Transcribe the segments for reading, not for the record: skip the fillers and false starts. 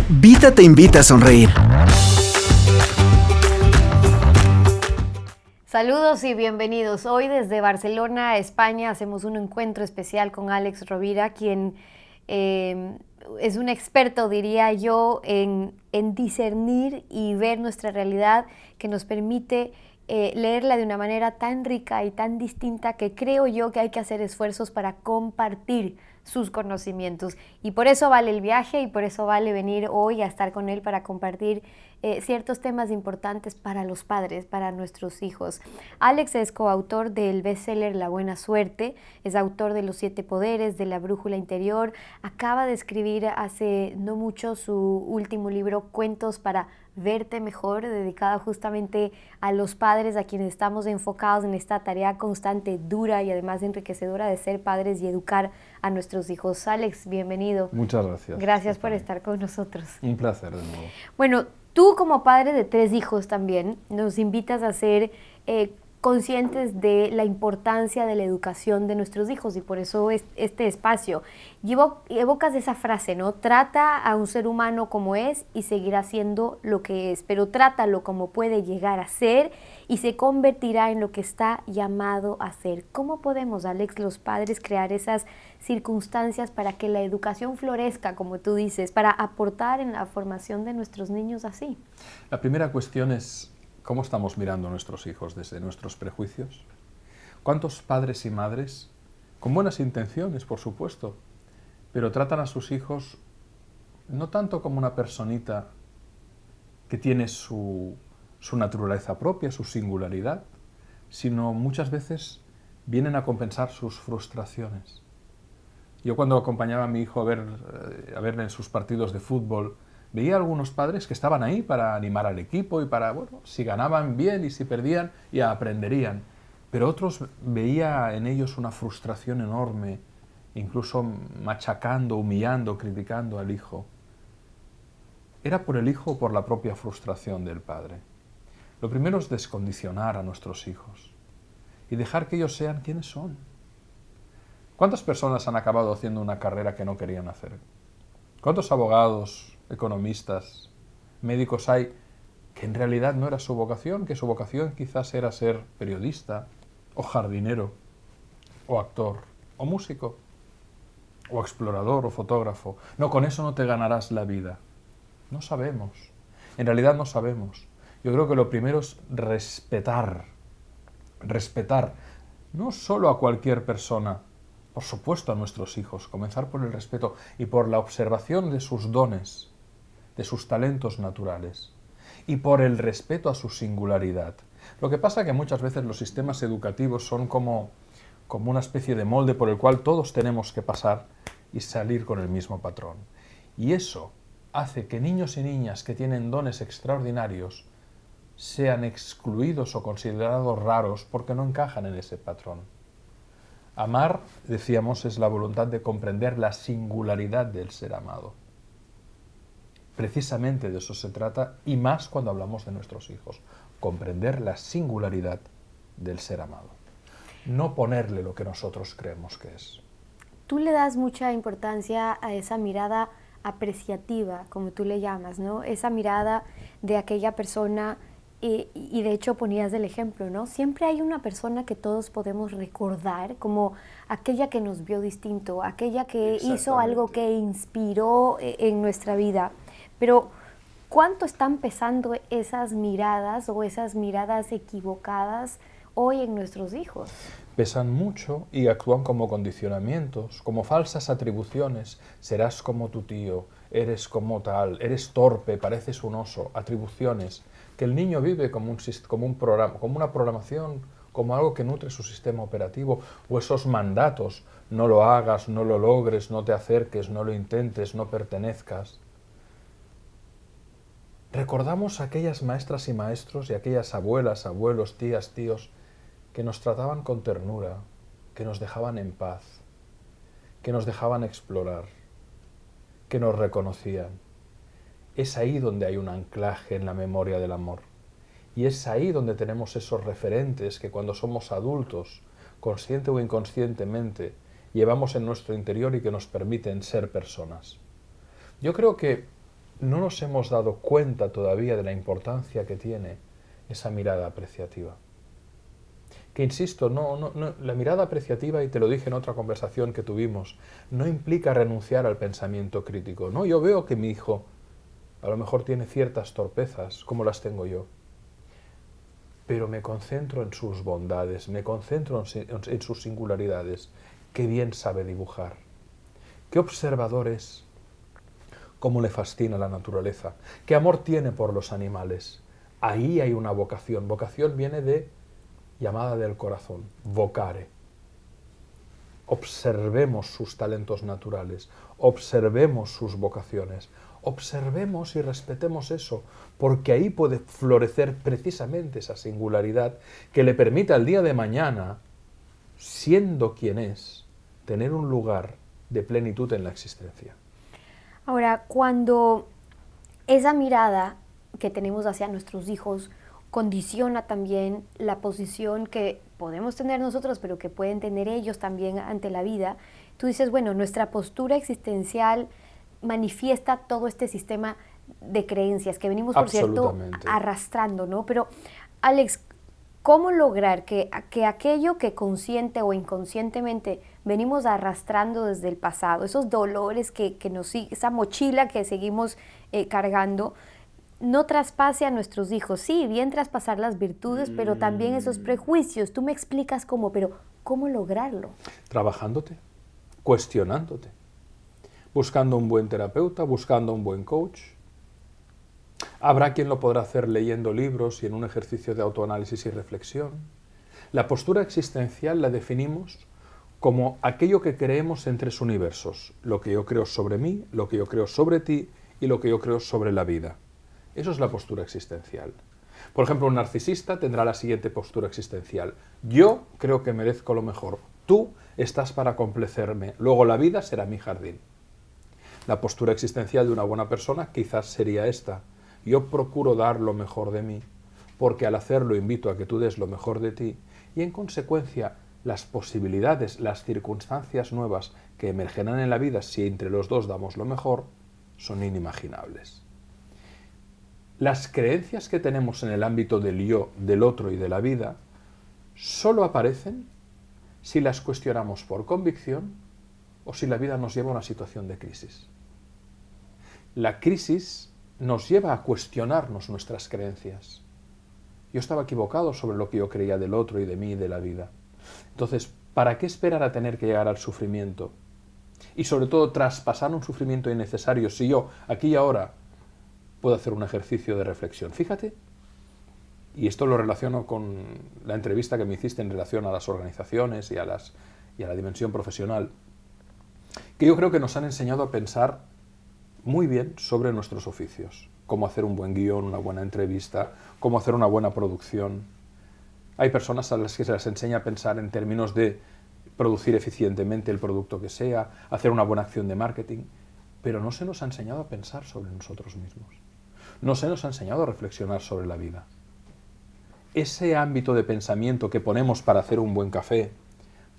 Vita te invita a sonreír. Saludos y bienvenidos. Hoy desde Barcelona, España, hacemos un encuentro especial con Alex Rovira, quien es un experto, diría yo, en discernir y ver nuestra realidad, que nos permite leerla de una manera tan rica y tan distinta que creo yo que hay que hacer esfuerzos para compartir sus conocimientos. Y por eso vale el viaje y por eso vale venir hoy a estar con él para compartir ciertos temas importantes para los padres, para nuestros hijos. Alex es coautor del bestseller La Buena Suerte, es autor de Los 7 Poderes, de La Brújula Interior, acaba de escribir hace no mucho su último libro, Cuentos para Verte Mejor, dedicado justamente a los padres, a quienes estamos enfocados en esta tarea constante, dura y además enriquecedora de ser padres y educar a nuestros hijos. Alex, bienvenido. Muchas gracias. Gracias por estar con nosotros. Un placer de nuevo. Bueno, tú como padre de 3 hijos también nos invitas a ser conscientes de la importancia de la educación de nuestros hijos y por eso este espacio. Evocas esa frase, ¿no? Trata a un ser humano como es y seguirá siendo lo que es, pero trátalo como puede llegar a ser y se convertirá en lo que está llamado a ser. ¿Cómo podemos, Alex, los padres crear esas circunstancias para que la educación florezca, como tú dices, para aportar en la formación de nuestros niños así? La primera cuestión es ¿cómo estamos mirando a nuestros hijos desde nuestros prejuicios? ¿Cuántos padres y madres, con buenas intenciones, por supuesto, pero tratan a sus hijos no tanto como una personita que tiene su naturaleza propia, su singularidad, sino muchas veces vienen a compensar sus frustraciones? Yo cuando acompañaba a mi hijo a ver en sus partidos de fútbol, veía a algunos padres que estaban ahí para animar al equipo y para, bueno, si ganaban bien y si perdían, ya aprenderían. Pero otros veía en ellos una frustración enorme, incluso machacando, humillando, criticando al hijo. ¿Era por el hijo o por la propia frustración del padre? Lo primero es descondicionar a nuestros hijos y dejar que ellos sean quienes son. ¿Cuántas personas han acabado haciendo una carrera que no querían hacer? ¿Cuántos abogados, economistas, médicos hay que en realidad no era su vocación, que su vocación quizás era ser periodista, o jardinero, o actor, o músico, o explorador, o fotógrafo? No, con eso no te ganarás la vida. No sabemos. En realidad no sabemos. Yo creo que lo primero es respetar no solo a cualquier persona, por supuesto a nuestros hijos, comenzar por el respeto y por la observación de sus dones, de sus talentos naturales y por el respeto a su singularidad. Lo que pasa es que muchas veces los sistemas educativos son como una especie de molde por el cual todos tenemos que pasar y salir con el mismo patrón. Y eso hace que niños y niñas que tienen dones extraordinarios sean excluidos o considerados raros porque no encajan en ese patrón. Amar, decíamos, es la voluntad de comprender la singularidad del ser amado. Precisamente de eso se trata, y más cuando hablamos de nuestros hijos. Comprender la singularidad del ser amado. No ponerle lo que nosotros creemos que es. Tú le das mucha importancia a esa mirada apreciativa, como tú le llamas, ¿no? Esa mirada de aquella persona. Y de hecho ponías el ejemplo, ¿no? Siempre hay una persona que todos podemos recordar como aquella que nos vio distinto, aquella que hizo algo que inspiró en nuestra vida. Pero, ¿cuánto están pesando esas miradas o esas miradas equivocadas hoy en nuestros hijos? Pesan mucho y actúan como condicionamientos, como falsas atribuciones. Serás como tu tío, eres como tal, eres torpe, pareces un oso. Atribuciones que el niño vive como una programación, como algo que nutre su sistema operativo, o esos mandatos: no lo hagas, no lo logres, no te acerques, no lo intentes, no pertenezcas. Recordamos a aquellas maestras y maestros y aquellas abuelas, abuelos, tías, tíos, que nos trataban con ternura, que nos dejaban en paz, que nos dejaban explorar, que nos reconocían. Es ahí donde hay un anclaje en la memoria del amor. Y es ahí donde tenemos esos referentes que cuando somos adultos, consciente o inconscientemente, llevamos en nuestro interior y que nos permiten ser personas. Yo creo que no nos hemos dado cuenta todavía de la importancia que tiene esa mirada apreciativa. Que insisto, la mirada apreciativa, y te lo dije en otra conversación que tuvimos, no implica renunciar al pensamiento crítico. No, yo veo que mi hijo a lo mejor tiene ciertas torpezas, como las tengo yo, pero me concentro en sus bondades, me concentro en sus singularidades. Qué bien sabe dibujar, qué observador es, cómo le fascina la naturaleza, qué amor tiene por los animales. Ahí hay una vocación. Vocación viene de llamada del corazón, vocare. Observemos sus talentos naturales, observemos sus vocaciones, observemos y respetemos eso, porque ahí puede florecer precisamente esa singularidad que le permite al día de mañana, siendo quien es, tener un lugar de plenitud en la existencia. Ahora, cuando esa mirada que tenemos hacia nuestros hijos condiciona también la posición que podemos tener nosotros, pero que pueden tener ellos también ante la vida, tú dices, bueno, nuestra postura existencial manifiesta todo este sistema de creencias que venimos, por cierto, arrastrando, ¿no? Pero, Alex, ¿cómo lograr que aquello que consciente o inconscientemente venimos arrastrando desde el pasado, esos dolores que nos, esa mochila que seguimos cargando, no traspase a nuestros hijos? Sí, bien traspasar las virtudes, pero también esos prejuicios. Tú me explicas cómo, pero ¿cómo lograrlo? Trabajándote, cuestionándote, buscando un buen terapeuta, buscando un buen coach. Habrá quien lo podrá hacer leyendo libros y en un ejercicio de autoanálisis y reflexión. La postura existencial la definimos como aquello que creemos en tres universos: lo que yo creo sobre mí, lo que yo creo sobre ti y lo que yo creo sobre la vida. Eso es la postura existencial. Por ejemplo, un narcisista tendrá la siguiente postura existencial: yo creo que merezco lo mejor, tú estás para complacerme, luego la vida será mi jardín. La postura existencial de una buena persona quizás sería esta: yo procuro dar lo mejor de mí, porque al hacerlo invito a que tú des lo mejor de ti, y en consecuencia las posibilidades, las circunstancias nuevas que emergerán en la vida si entre los dos damos lo mejor, son inimaginables. Las creencias que tenemos en el ámbito del yo, del otro y de la vida solo aparecen si las cuestionamos por convicción o si la vida nos lleva a una situación de crisis. La crisis nos lleva a cuestionarnos nuestras creencias. Yo estaba equivocado sobre lo que yo creía del otro y de mí y de la vida. Entonces, ¿para qué esperar a tener que llegar al sufrimiento? Y sobre todo, traspasar un sufrimiento innecesario si yo, aquí y ahora, puedo hacer un ejercicio de reflexión. Fíjate, y esto lo relaciono con la entrevista que me hiciste en relación a las organizaciones y a la dimensión profesional, que yo creo que nos han enseñado a pensar muy bien sobre nuestros oficios, cómo hacer un buen guión, una buena entrevista, cómo hacer una buena producción. Hay personas a las que se les enseña a pensar en términos de producir eficientemente el producto que sea, hacer una buena acción de marketing, pero no se nos ha enseñado a pensar sobre nosotros mismos. No se nos ha enseñado a reflexionar sobre la vida. Ese ámbito de pensamiento que ponemos para hacer un buen café,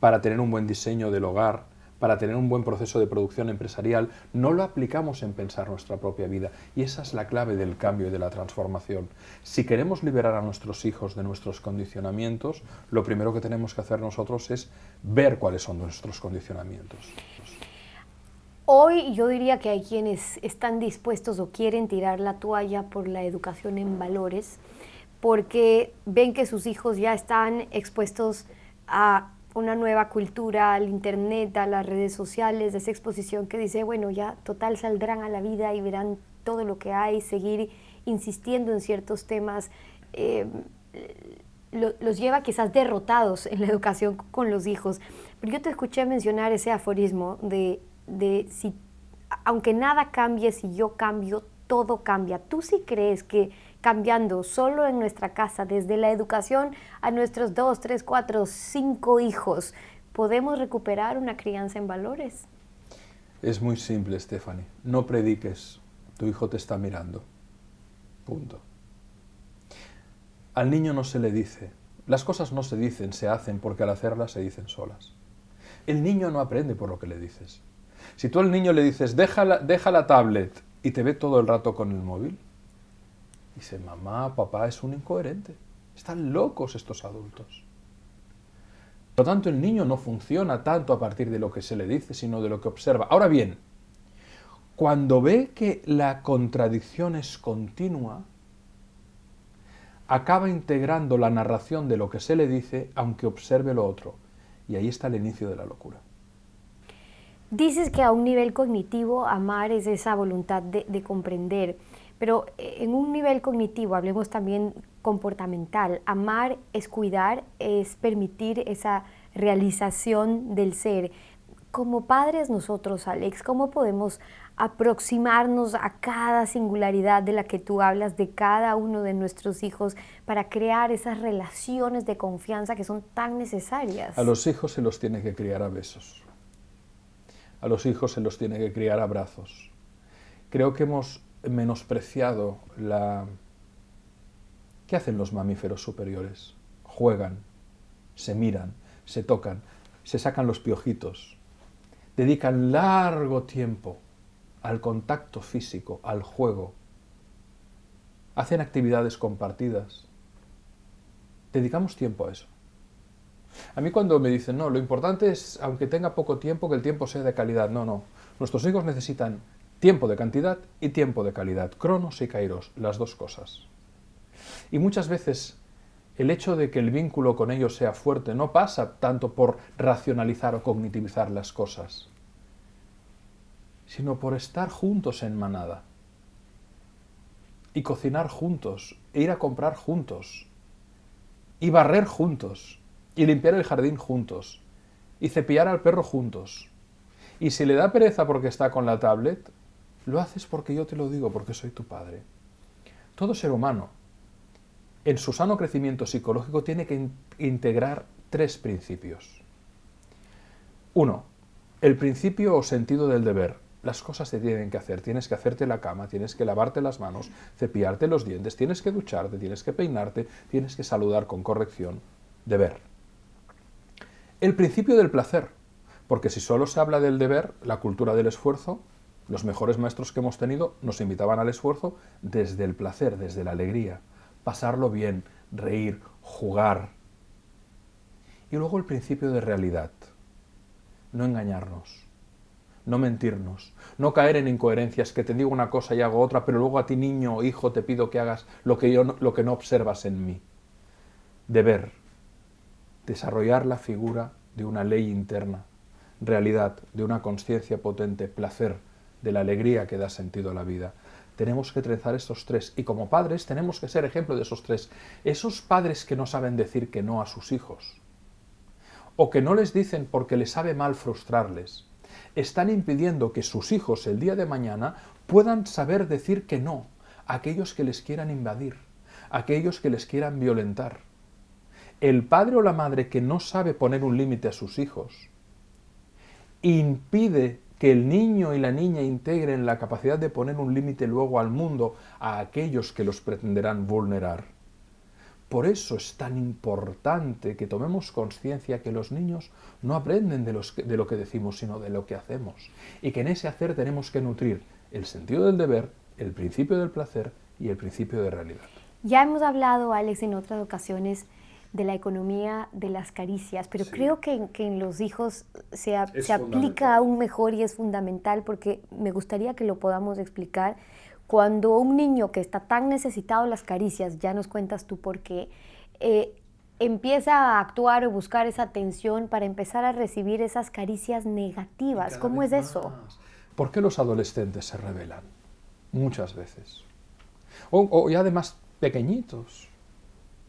para tener un buen diseño del hogar, para tener un buen proceso de producción empresarial, no lo aplicamos en pensar nuestra propia vida. Y esa es la clave del cambio y de la transformación. Si queremos liberar a nuestros hijos de nuestros condicionamientos, lo primero que tenemos que hacer nosotros es ver cuáles son nuestros condicionamientos. Hoy yo diría que hay quienes están dispuestos o quieren tirar la toalla por la educación en valores, porque ven que sus hijos ya están expuestos a una nueva cultura, al internet, a las redes sociales, esa exposición que dice, bueno, ya total saldrán a la vida y verán todo lo que hay, seguir insistiendo en ciertos temas, los lleva quizás derrotados en la educación con los hijos. Pero yo te escuché mencionar ese aforismo de si, aunque nada cambie, si yo cambio, todo cambia. ¿Tú sí crees que cambiando solo en nuestra casa, desde la educación a nuestros 2, 3, 4, 5 hijos, podemos recuperar una crianza en valores? Es muy simple, Stephanie. No prediques, tu hijo te está mirando. Punto. Al niño no se le dice. Las cosas no se dicen, se hacen, porque al hacerlas se dicen solas. El niño no aprende por lo que le dices. Si tú al niño le dices, deja la tablet, y te ve todo el rato con el móvil. Dice, mamá, papá es un incoherente. Están locos estos adultos. Por lo tanto, el niño no funciona tanto a partir de lo que se le dice, sino de lo que observa. Ahora bien, cuando ve que la contradicción es continua, acaba integrando la narración de lo que se le dice, aunque observe lo otro. Y ahí está el inicio de la locura. Dices que a un nivel cognitivo amar es esa voluntad de comprender, pero en un nivel cognitivo, hablemos también comportamental, amar es cuidar, es permitir esa realización del ser. Como padres nosotros, Alex, ¿cómo podemos aproximarnos a cada singularidad de la que tú hablas, de cada uno de nuestros hijos, para crear esas relaciones de confianza que son tan necesarias? A los hijos se los tiene que criar a besos. A los hijos se los tiene que criar a abrazos. Creo que hemos menospreciado la... ¿Qué hacen los mamíferos superiores? Juegan, se miran, se tocan, se sacan los piojitos, dedican largo tiempo al contacto físico, al juego, hacen actividades compartidas. Dedicamos tiempo a eso. A mí cuando me dicen, no, lo importante es, aunque tenga poco tiempo, que el tiempo sea de calidad. No, no. Nuestros hijos necesitan tiempo de cantidad y tiempo de calidad. Cronos y kairos, las dos cosas. Y muchas veces el hecho de que el vínculo con ellos sea fuerte no pasa tanto por racionalizar o cognitivizar las cosas, sino por estar juntos en manada y cocinar juntos, e ir a comprar juntos, y barrer juntos, y limpiar el jardín juntos, y cepillar al perro juntos. Y si le da pereza porque está con la tablet, lo haces porque yo te lo digo, porque soy tu padre. Todo ser humano, en su sano crecimiento psicológico, tiene que integrar 3 principios. 1. El principio o sentido del deber. Las cosas se tienen que hacer. Tienes que hacerte la cama, tienes que lavarte las manos, cepillarte los dientes, tienes que ducharte, tienes que peinarte, tienes que saludar con corrección. Deber. El principio del placer, porque si solo se habla del deber, la cultura del esfuerzo, los mejores maestros que hemos tenido nos invitaban al esfuerzo desde el placer, desde la alegría, pasarlo bien, reír, jugar. Y luego el principio de realidad, no engañarnos, no mentirnos, no caer en incoherencias, que te digo una cosa y hago otra, pero luego a ti, niño o hijo, te pido que hagas lo que no observas en mí. Deber, desarrollar la figura de una ley interna, realidad, de una conciencia potente, placer, de la alegría que da sentido a la vida. Tenemos que trenzar estos 3, y como padres tenemos que ser ejemplo de esos 3. Esos padres que no saben decir que no a sus hijos, o que no les dicen porque les sabe mal frustrarles, están impidiendo que sus hijos el día de mañana puedan saber decir que no a aquellos que les quieran invadir, a aquellos que les quieran violentar. El padre o la madre que no sabe poner un límite a sus hijos impide que el niño y la niña integren la capacidad de poner un límite luego al mundo a aquellos que los pretenderán vulnerar. Por eso es tan importante que tomemos conciencia que los niños no aprenden de lo que decimos, sino de lo que hacemos. Y que en ese hacer tenemos que nutrir el sentido del deber, el principio del placer y el principio de realidad. Ya hemos hablado, Alex, en otras ocasiones de la economía de las caricias, pero sí, creo que en los hijos se aplica aún mejor y es fundamental, porque me gustaría que lo podamos explicar. Cuando un niño que está tan necesitado de las caricias, ya nos cuentas tú por qué, empieza a actuar o buscar esa atención para empezar a recibir esas caricias negativas. ¿Cómo es eso? ¿Por qué los adolescentes se rebelan? Muchas veces. O y además pequeñitos.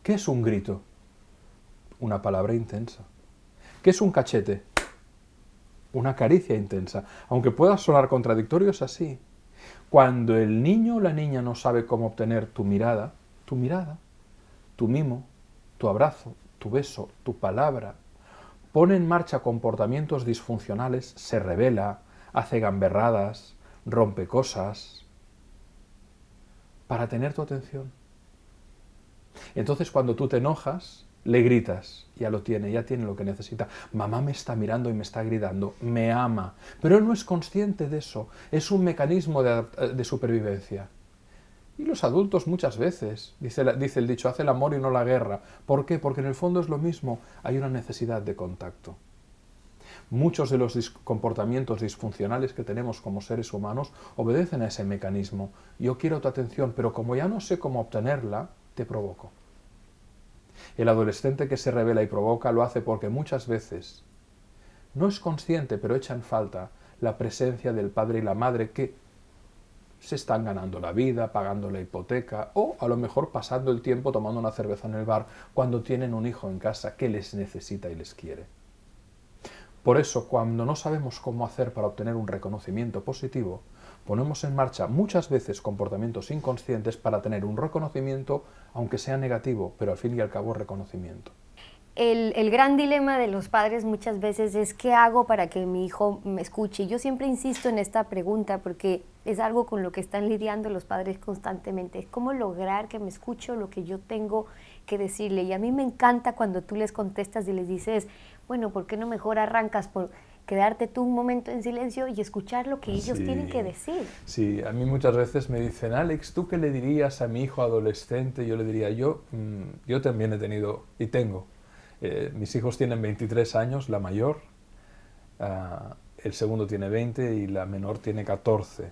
¿Qué es un grito? Una palabra intensa. ¿Qué es un cachete? Una caricia intensa. Aunque pueda sonar contradictorio, es así. Cuando el niño o la niña no sabe cómo obtener tu mirada, tu mimo, tu abrazo, tu beso, tu palabra, pone en marcha comportamientos disfuncionales, se rebela, hace gamberradas, rompe cosas, para tener tu atención. Entonces, cuando tú te enojas, le gritas, ya lo tiene, ya tiene lo que necesita. Mamá me está mirando y me está gritando, me ama. Pero él no es consciente de eso, es un mecanismo de supervivencia. Y los adultos muchas veces, dice el dicho, hace el amor y no la guerra. ¿Por qué? Porque en el fondo es lo mismo, hay una necesidad de contacto. Muchos de los comportamientos disfuncionales que tenemos como seres humanos obedecen a ese mecanismo. Yo quiero tu atención, pero como ya no sé cómo obtenerla, te provoco. El adolescente que se revela y provoca lo hace porque muchas veces no es consciente, pero echa en falta la presencia del padre y la madre que se están ganando la vida, pagando la hipoteca o a lo mejor pasando el tiempo tomando una cerveza en el bar cuando tienen un hijo en casa que les necesita y les quiere. Por eso, cuando no sabemos cómo hacer para obtener un reconocimiento positivo, ponemos en marcha muchas veces comportamientos inconscientes para tener un reconocimiento, aunque sea negativo, pero al fin y al cabo reconocimiento. El gran dilema de los padres muchas veces es ¿qué hago para que mi hijo me escuche? Yo siempre insisto en esta pregunta porque es algo con lo que están lidiando los padres constantemente. ¿Cómo lograr que me escuche lo que yo tengo que decirle? Y a mí me encanta cuando tú les contestas y les dices, bueno, ¿por qué no mejor arrancas por quedarte tú un momento en silencio y escuchar lo que ellos tienen que decir? Sí, a mí muchas veces me dicen, Alex, ¿tú qué le dirías a mi hijo adolescente? Yo le diría, yo también he tenido y tengo. Mis hijos tienen 23 años, la mayor, el segundo tiene 20 y la menor tiene 14.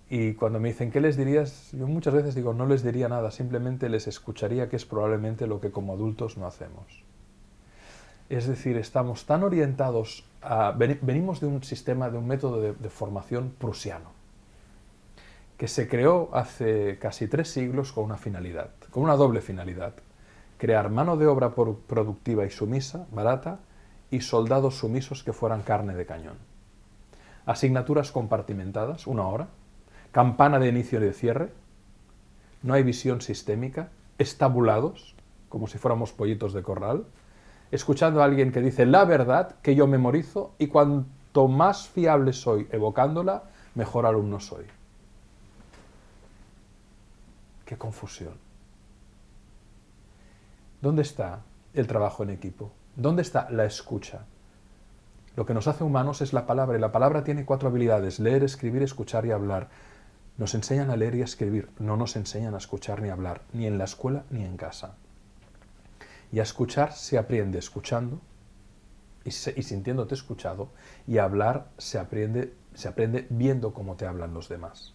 Y cuando me dicen, ¿qué les dirías? Yo muchas veces digo, no les diría nada, simplemente les escucharía, que es probablemente lo que como adultos no hacemos. Es decir, estamos tan orientados venimos de un sistema, de un método de formación prusiano, que se creó hace casi 3 siglos con una finalidad, con una doble finalidad. Crear mano de obra productiva y sumisa, barata, y soldados sumisos que fueran carne de cañón. Asignaturas compartimentadas, 1 hora, campana de inicio y de cierre, no hay visión sistémica, estabulados, como si fuéramos pollitos de corral, escuchando a alguien que dice la verdad, que yo memorizo, y cuanto más fiable soy evocándola, mejor alumno soy. ¡Qué confusión! ¿Dónde está el trabajo en equipo? ¿Dónde está la escucha? Lo que nos hace humanos es la palabra, y la palabra tiene 4 habilidades: leer, escribir, escuchar y hablar. Nos enseñan a leer y a escribir, no nos enseñan a escuchar ni a hablar, ni en la escuela ni en casa. Y a escuchar se aprende escuchando y sintiéndote escuchado, y a hablar se aprende viendo cómo te hablan los demás.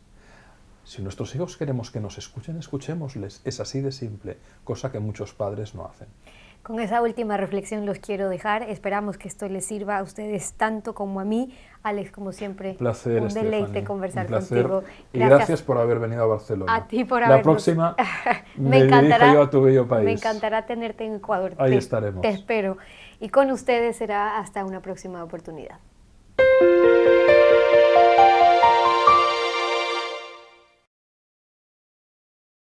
Si nuestros hijos queremos que nos escuchen, escuchémosles. Es así de simple, cosa que muchos padres no hacen. Con esa última reflexión los quiero dejar. Esperamos que esto les sirva a ustedes tanto como a mí. Alex, como siempre, placer, un deleite Stephanie, conversar un placer. contigo. Y gracias por haber venido a Barcelona. A ti por La habernos... próxima me dirijo yo a tu bello país. Me encantará tenerte en Ecuador. Ahí estaremos. Te espero. Y con ustedes será hasta una próxima oportunidad.